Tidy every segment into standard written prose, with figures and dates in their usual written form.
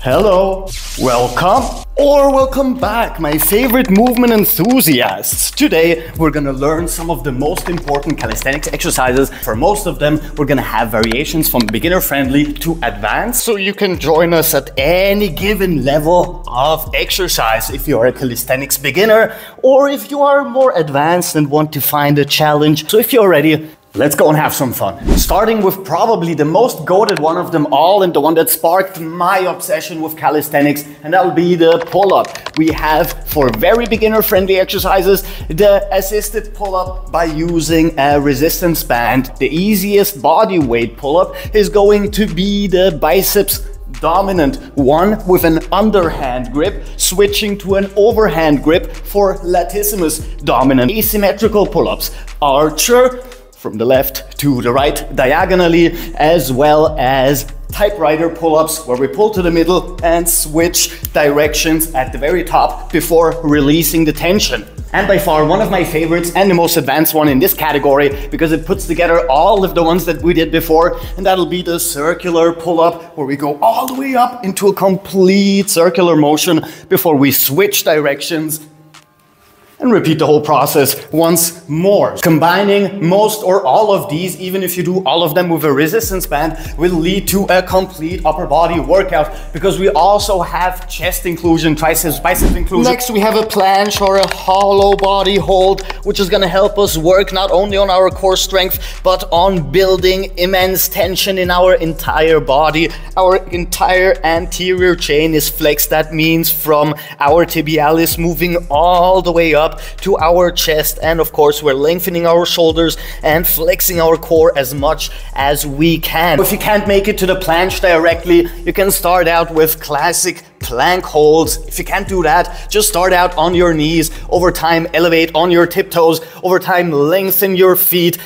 Hello, welcome back, my favorite movement enthusiasts. Today, we're gonna learn some of the most important calisthenics exercises. For most of them, we're gonna have variations from beginner friendly to advanced. So you can join us at any given level of exercise if you are a calisthenics beginner or if you are more advanced and want to find a challenge. So if you're ready, let's go and have some fun. Starting with probably the most goated one of them all and the one that sparked my obsession with calisthenics, and that'll be the pull-up. We have, for very beginner-friendly exercises, the assisted pull-up by using a resistance band. The easiest body weight pull-up is going to be the biceps dominant one with an underhand grip, switching to an overhand grip for latissimus dominant. Asymmetrical pull-ups, archer, from the left to the right diagonally, as well as typewriter pull-ups where we pull to the middle and switch directions at the very top before releasing the tension. And by far one of my favorites and the most advanced one in this category because it puts together all of the ones that we did before, and that'll be the circular pull-up where we go all the way up into a complete circular motion before we switch directions and repeat the whole process once more. Combining most or all of these, even if you do all of them with a resistance band, will lead to a complete upper body workout because we also have chest inclusion, triceps, bicep inclusion. Next, we have a planche or a hollow body hold, which is gonna help us work not only on our core strength, but on building immense tension in our entire body. Our entire anterior chain is flexed. That means from our tibialis moving all the way up to our chest, and of course we're lengthening our shoulders and flexing our core as much as we can. If you can't make it to the planche directly, you can start out with classic plank holds. If you can't do that, just start out on your knees. Over time, elevate on your tiptoes. Over time, lengthen your feet.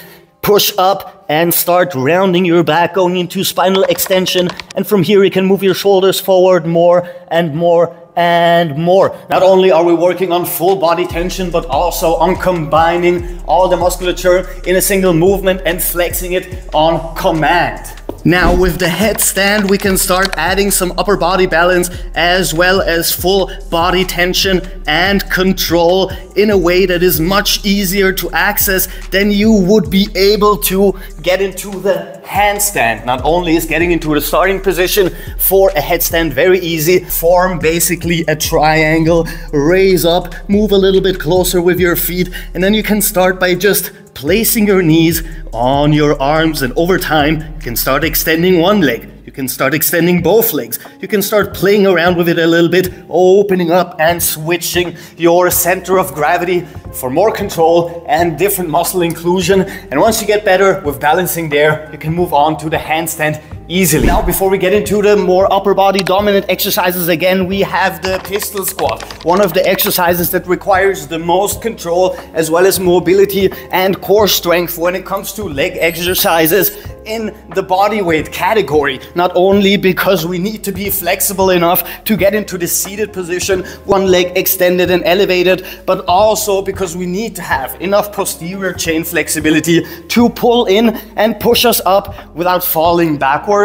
Push up and start rounding your back, going into spinal extension. And from here, you can move your shoulders forward more and more and more. Not only are we working on full body tension, but also on combining all the musculature in a single movement and flexing it on command. Now with the headstand, we can start adding some upper body balance as well as full body tension and control in a way that is much easier to access than you would be able to get into the handstand. Not only is getting into the starting position for a headstand very easy, form basically a triangle, raise up, move a little bit closer with your feet, and then you can start by just placing your knees on your arms, and over time you can start extending one leg, you can start extending both legs, you can start playing around with it a little bit, opening up and switching your center of gravity for more control and different muscle inclusion. And once you get better with balancing there, you can move on to the handstand easily. Now, before we get into the more upper body dominant exercises again, we have the pistol squat, one of the exercises that requires the most control as well as mobility and core strength when it comes to leg exercises in the body weight category. Not only because we need to be flexible enough to get into the seated position, one leg extended and elevated, but also because we need to have enough posterior chain flexibility to pull in and push us up without falling backwards.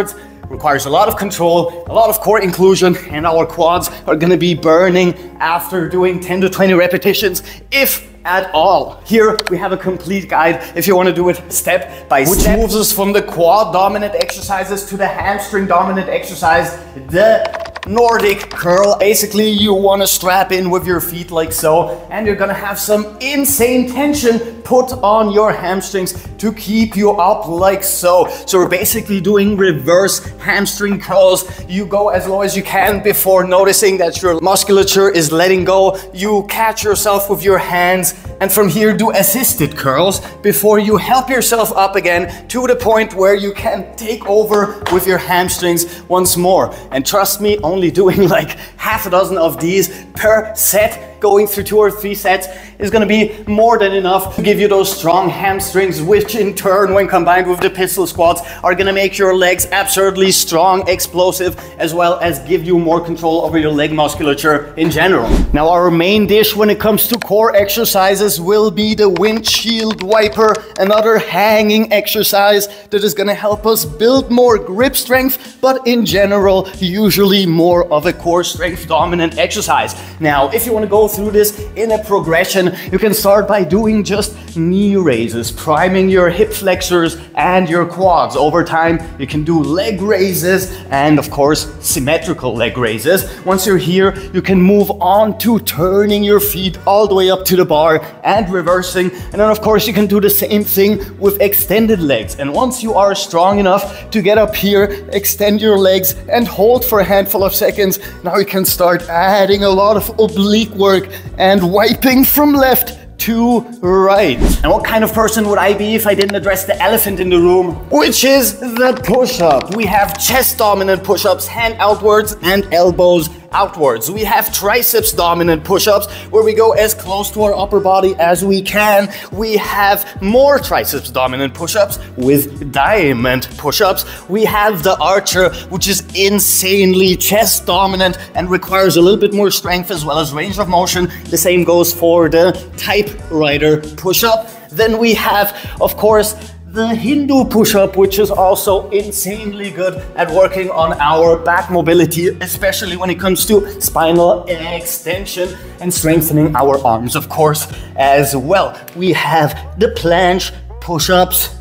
Requires a lot of control, a lot of core inclusion, and our quads are gonna be burning after doing 10 to 20 repetitions, if at all. Here we have a complete guide if you want to do it step by step, which moves us from the quad dominant exercises to the hamstring dominant exercise, the Nordic curl. Basically, you want to strap in with your feet like so, and you're gonna have some insane tension put on your hamstrings to keep you up like so. So we're basically doing reverse hamstring curls. You go as low as you can before noticing that your musculature is letting go. You catch yourself with your hands, and from here do assisted curls before you help yourself up again to the point where you can take over with your hamstrings once more. And trust me, only doing like half a dozen of these per set going through 2 or 3 sets is going to be more than enough to give you those strong hamstrings, which in turn, when combined with the pistol squats, are going to make your legs absurdly strong, explosive, as well as give you more control over your leg musculature in general. Now, our main dish when it comes to core exercises will be the windshield wiper, another hanging exercise that is going to help us build more grip strength, but in general, usually more of a core strength dominant exercise. Now, if you want to go through this in a progression, you can start by doing just knee raises, priming your hip flexors and your quads. Over time, you can do leg raises and of course, symmetrical leg raises. Once you're here, you can move on to turning your feet all the way up to the bar and reversing. And then of course, you can do the same thing with extended legs. And once you are strong enough to get up here, extend your legs and hold for a handful of seconds. Now you can start adding a lot of oblique work and wiping from left to right. And what kind of person would I be if I didn't address the elephant in the room, which is the push-up. We have chest dominant push-ups, hand outwards and elbows outwards. We have triceps dominant push-ups where we go as close to our upper body as we can. We have more triceps dominant push-ups with diamond push-ups. We have the archer, which is insanely chest dominant and requires a little bit more strength as well as range of motion. The same goes for the typewriter push-up. Then we have, of course, the Hindu push-up, which is also insanely good at working on our back mobility, especially when it comes to spinal extension and strengthening our arms, of course, as well. We have the planche push-ups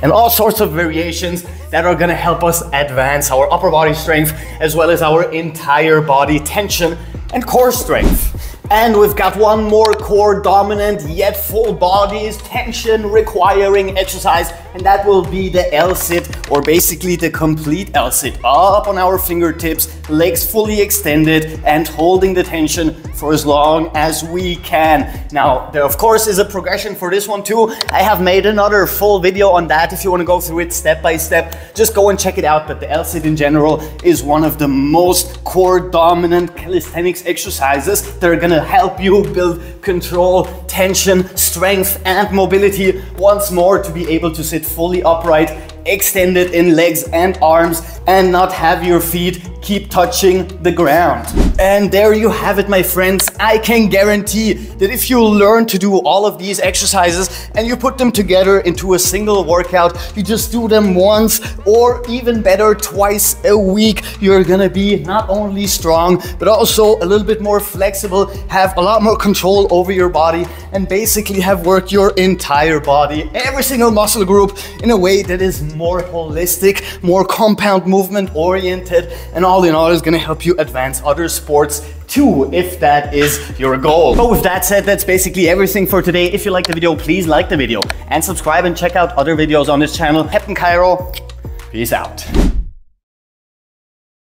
and all sorts of variations that are gonna help us advance our upper body strength as well as our entire body tension and core strength. And we've got one more core dominant yet full body tension requiring exercise, and that will be the L-sit, or basically the complete L-sit, up on our fingertips, legs fully extended and holding the tension for as long as we can. Now, there of course is a progression for this one too. I have made another full video on that. If you want to go through it step by step, just go and check it out. But the L-sit in general is one of the most core dominant calisthenics exercises that are gonna help you build control, tension, strength and mobility once more to be able to sit fully upright, extended in legs and arms, and not have your feet keep touching the ground. And there you have it, my friends. I can guarantee that if you learn to do all of these exercises and you put them together into a single workout, you just do them once or even better twice a week, you're gonna be not only strong but also a little bit more flexible, have a lot more control over your body, and basically have worked your entire body, every single muscle group, in a way that is more holistic, more compound movement oriented, and all in all is going to help you advance other sports too, if that is your goal. But with that said, that's basically everything for today. If you liked the video, please like the video and subscribe and check out other videos on this channel. Captain Cairo, peace out.